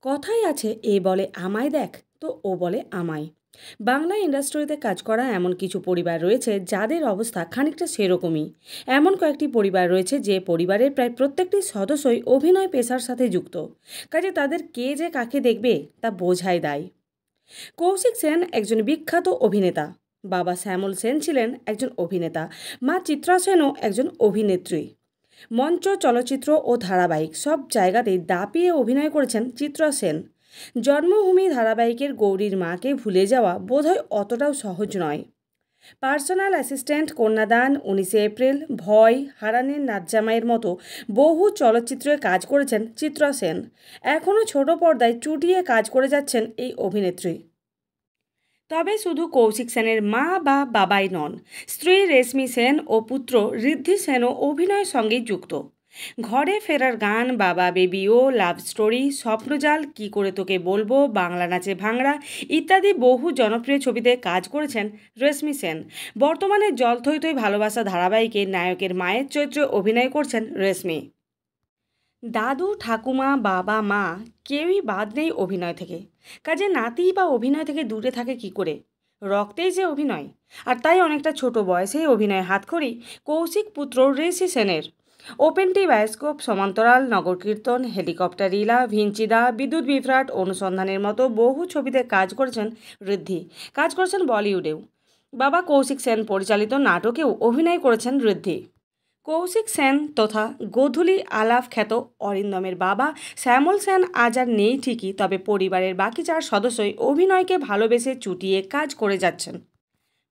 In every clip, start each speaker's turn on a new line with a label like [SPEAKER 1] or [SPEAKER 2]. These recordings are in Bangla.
[SPEAKER 1] কথাই আছে এ বলে আমায় দেখ তো ও বলে আমায়। বাংলা ইন্ডাস্ট্রিতে কাজ করা এমন কিছু পরিবার রয়েছে যাদের অবস্থা খানিকটা সেরকমই। এমন কয়েকটি পরিবার রয়েছে যে পরিবারের প্রায় প্রত্যেকটি সদস্যই অভিনয় পেশার সাথে যুক্ত। কাজে তাদের কে যে কাকে দেখবে তা বোঝাই দায়। কৌশিক সেন একজন বিখ্যাত অভিনেতা। বাবা শ্যামল সেন ছিলেন একজন অভিনেতা, মা চিত্রা সেনও একজন অভিনেত্রী। মঞ্চ, চলচ্চিত্র ও ধারাবাহিক সব জায়গাতেই দাপিয়ে অভিনয় করেছেন চিত্রা সেন। জন্মভূমি ধারাবাহিকের গৌরীর মাকে ভুলে যাওয়া বোধহয় অতটাও সহজ নয়। পার্সোনাল অ্যাসিস্ট্যান্ট, কন্যাদান, 19 এপ্রিল, ভয়, হারানের নাতজামাইয়ের মতো বহু চলচ্চিত্রে কাজ করেছেন চিত্রা সেন। এখনও ছোট পর্দায় চুটিয়ে কাজ করে যাচ্ছেন এই অভিনেত্রী। তবে শুধু কৌশিক সেনের মা বা বাবাই নন, স্ত্রী রেশমি সেন ও পুত্র ঋদ্ধি সেনও অভিনয়ের সঙ্গেই যুক্ত। ঘরে ফেরার গান, বাবা বেবি ও, লাভ স্টোরি, স্বপ্নজাল, কি করে তোকে বলবো, বাংলা নাচে ভাংড়া ইত্যাদি বহু জনপ্রিয় ছবিতে কাজ করেছেন রেশমি সেন। বর্তমানে জল থই থই ভালোবাসা ধারাবাহিকে নায়কের মায়ের চরিত্রে অভিনয় করছেন রেশমি। দাদু, ঠাকুমা, বাবা, মা কেউই বাদ নেই অভিনয় থেকে। কাজে নাতি বা অভিনয় থেকে দূরে থাকে কি করে? রক্তেই যে অভিনয়। আর তাই অনেকটা ছোট বয়সেই অভিনয় হাতখড়ি কৌশিক পুত্র ঋষি সেনের। ওপেনটি বায়োস্কোপ, সমান্তরাল, নগরকীর্তন, হেলিকপ্টার ইলা, ভিঞ্চিদা, বিদ্যুৎ বিভ্রাট, অনুসন্ধানের মতো বহু ছবিতে কাজ করেছেন ঋদ্ধি। কাজ করেছেন বলিউডেও। বাবা কৌশিক সেন পরিচালিত নাটকেও অভিনয় করেছেন ঋদ্ধি। কৌশিক সেন তথা গোধূলি আলাপ খ্যাত অরিন্দমের বাবা শ্যামল সেন আজ আর নেই ঠিকই, তবে পরিবারের বাকি 4 সদস্যই অভিনয়কে ভালোবেসে চুটিয়ে কাজ করে যাচ্ছেন।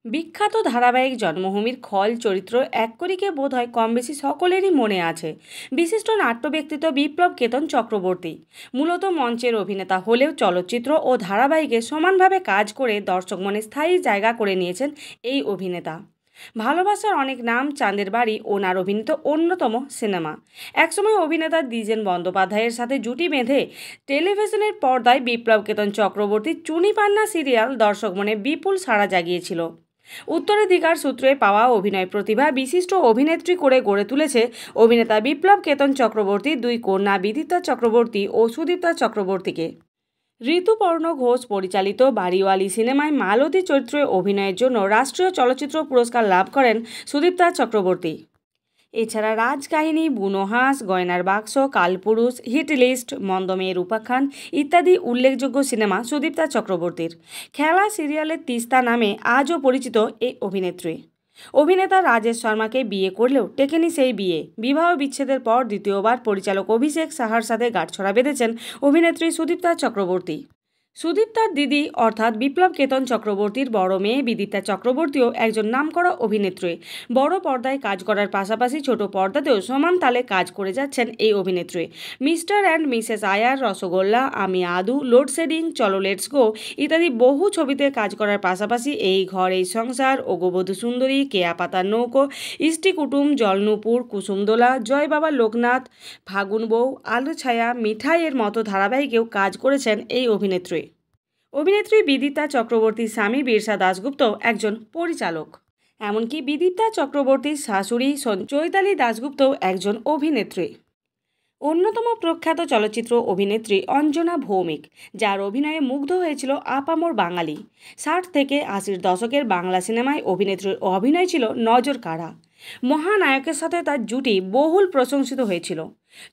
[SPEAKER 1] বিখ্যাত ধারাবাহিক জন্মভূমির খল চরিত্র এককরিকে বোধহয় কম বেশি সকলেরই মনে আছে। বিশিষ্ট নাট্য ব্যক্তিত্ব বিপ্লব কেতন চক্রবর্তী। মূলত মঞ্চের অভিনেতা হলেও চলচ্চিত্র ও ধারাবাহিকে সমানভাবে কাজ করে দর্শক মনে স্থায়ী জায়গা করে নিয়েছেন এই অভিনেতা। ভালোবাসার অনেক নাম, চাঁদের বাড়ি ওনার অভিনীত অন্যতম সিনেমা। একসময় অভিনেতা দ্বিজেন বন্দ্যোপাধ্যায়ের সাথে জুটি বেঁধে টেলিভিশনের পর্দায় বিপ্লব কেতন চক্রবর্তীর চুনি পান্না সিরিয়াল দর্শক মনে বিপুল সাড়া জাগিয়েছিল। উত্তরাধিকার সূত্রে পাওয়া অভিনয় প্রতিভা বিশিষ্ট অভিনেত্রী করে গড়ে তুলেছে অভিনেতা বিপ্লব কেতন চক্রবর্তী 2 কন্যা বিদিতা চক্রবর্তী ও সুদীপ্তা চক্রবর্তীকে। ঋতুপর্ণ ঘোষ পরিচালিত বাড়িওয়ালি সিনেমায় মালতী চরিত্রে অভিনয়ের জন্য রাষ্ট্রীয় চলচ্চিত্র পুরস্কার লাভ করেন সুদীপ্তা চক্রবর্তী। এছাড়া রাজকাহিনী, বুনো হাঁস, গয়নার বাক্স, কালপুরুষ, হিট লিস্ট, মন্দমেয়ের উপাখ্যান ইত্যাদি উল্লেখযোগ্য সিনেমা সুদীপ্তা চক্রবর্তীর। খেলা সিরিয়ালের তিস্তা নামে আজও পরিচিত এই অভিনেত্রী। অভিনেতা রাজেশ শর্মাকে বিয়ে করলেও টেকেনি সেই বিয়ে। বিবাহ বিচ্ছেদের পর দ্বিতীয়বার পরিচালক অভিষেক সাহার সাথে গাঁটছড়া বেঁধেছেন অভিনেত্রী সুদীপ্তা চক্রবর্তী। সুদীপ্তার দিদি অর্থাৎ বিপ্লব কেতন চক্রবর্তীর বড় মেয়ে বিদিতা চক্রবর্তীও একজন নামকরা অভিনেত্রী। বড় পর্দায় কাজ করার পাশাপাশি ছোট পর্দাতেও সমান তালে কাজ করে যাচ্ছেন এই অভিনেত্রী। মিস্টার অ্যান্ড মিসেস আয়ার, রসগোল্লা, আমি আদু, লোডশেডিং, চলো লেটস গো ইত্যাদি বহু ছবিতে কাজ করার পাশাপাশি এই ঘর এই সংসার, ওগোবধূ সুন্দরী, কেয়া পাতার নৌকো, ইষ্টি কুটুম, জলনুপুর, কুসুমদোলা, জয় বাবা লোকনাথ, ফাগুন বউ, আলো ছায়া, মিঠাইয়ের মতো ধারাবাহিকেও কাজ করেছেন এই অভিনেত্রী। অভিনেত্রী বিদিতা চক্রবর্তীর স্বামী বিরসা দাশগুপ্ত একজন পরিচালক। এমনকি বিদিতা চক্রবর্তীর শাশুড়ি চৈতালি দাশগুপ্তও একজন অভিনেত্রী। অন্যতম প্রখ্যাত চলচ্চিত্র অভিনেত্রী অঞ্জনা ভৌমিক, যার অভিনয়ে মুগ্ধ হয়েছিল আপামর বাঙালি। 60 থেকে 80-র দশকের বাংলা সিনেমায় অভিনেত্রীর অভিনয় ছিল নজর কাড়া। মহানায়কের সাথে তার জুটি বহুল প্রশংসিত হয়েছিল।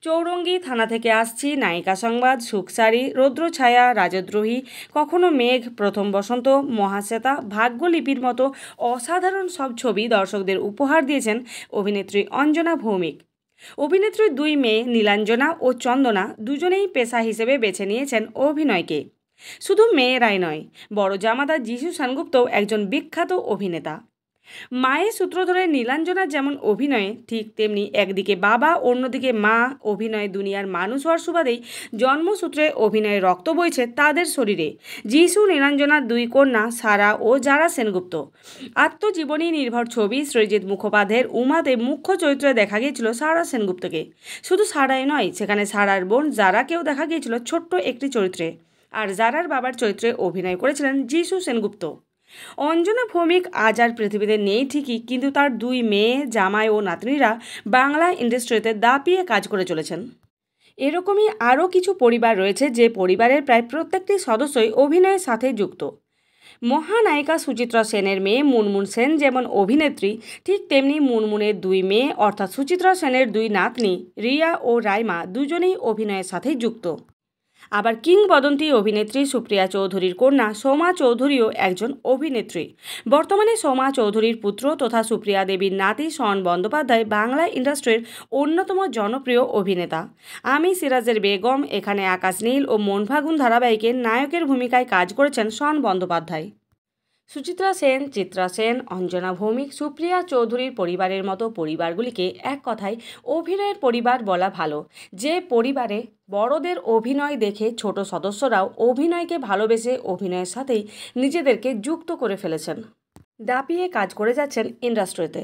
[SPEAKER 1] চৌরঙ্গি, থানা থেকে আসছি, নায়িকা সংবাদ, সুখসারি, রৌদ্রছায়া, রাজদ্রোহী, কখনো মেঘ, প্রথম বসন্ত, মহাশ্বেতা, ভাগ্যলিপির মতো অসাধারণ সব ছবি দর্শকদের উপহার দিয়েছেন অভিনেত্রী অঞ্জনা ভৌমিক। অভিনেত্রীর 2 মেয়ে নীলাঞ্জনা ও চন্দনা দুজনেই পেশা হিসেবে বেছে নিয়েছেন অভিনয়কে। শুধু মেয়েরাই নয়, বড় জামাতা যিশু সেনগুপ্তও একজন বিখ্যাত অভিনেতা। মায়ের সূত্র ধরে নীলাঞ্জনার যেমন অভিনয়ে, ঠিক তেমনি একদিকে বাবা অন্যদিকে মা অভিনয় দুনিয়ার মানুষ হওয়ার সুবাদেই জন্মসূত্রে অভিনয়ে রক্ত বইছে তাদের শরীরে। যিশু নীলাঞ্জনার 2 কন্যা সারা ও যারা সেনগুপ্ত। আত্মজীবনী নির্ভর ছবি সৃজিত মুখোপাধ্যায়ের উমাতে মুখ্য চরিত্রে দেখা গিয়েছিল সারা সেনগুপ্তকে। শুধু সারাই নয়, সেখানে সারার বোন যারাকেও দেখা গিয়েছিল ছোট্ট একটি চরিত্রে। আর যারার বাবার চরিত্রে অভিনয় করেছিলেন যিশু সেনগুপ্ত। অঞ্জনা ভৌমিক আজ আর পৃথিবীতে নেই ঠিকই, কিন্তু তার 2 মেয়ে, জামাই ও নাতনিরা বাংলা ইন্ডাস্ট্রিতে দাপিয়ে কাজ করে চলেছেন। এরকমই আরও কিছু পরিবার রয়েছে যে পরিবারের প্রায় প্রত্যেকটি সদস্যই অভিনয়ের সাথে যুক্ত। মহানায়িকা সুচিত্রা সেনের মেয়ে মুনমুন সেন যেমন অভিনেত্রী, ঠিক তেমনি মুনমুনের দুই মেয়ে অর্থাৎ সুচিত্রা সেনের দুই নাতনি রিয়া ও রাইমা দুজনেই অভিনয়ের সাথে যুক্ত। আবার কিংবদন্তি অভিনেত্রী সুপ্রিয়া চৌধুরীর কন্যা সোমা চৌধুরীও একজন অভিনেত্রী। বর্তমানে সোমা চৌধুরীর পুত্র তথা সুপ্রিয়া দেবীর নাতি শন বন্দ্যোপাধ্যায় বাংলা ইন্ডাস্ট্রির অন্যতম জনপ্রিয় অভিনেতা। আমি সিরাজের বেগম, এখানে আকাশ নীল ও মন ফাগুন ধারাবাহিকে নায়কের ভূমিকায় কাজ করেছেন শন বন্দ্যোপাধ্যায়। সুচিত্রা সেন, চিত্রা সেন, অঞ্জনা ভৌমিক, সুপ্রিয়া চৌধুরীর পরিবারের মতো পরিবারগুলিকে এক কথায় অভিনয়ের পরিবার বলা ভালো, যে পরিবারে বড়দের অভিনয় দেখে ছোট সদস্যরাও অভিনয়কে ভালোবেসে অভিনয়ের সাথেই নিজেদেরকে যুক্ত করে ফেলেছেন, দাপিয়ে কাজ করে যাচ্ছেন ইন্ডাস্ট্রিতে।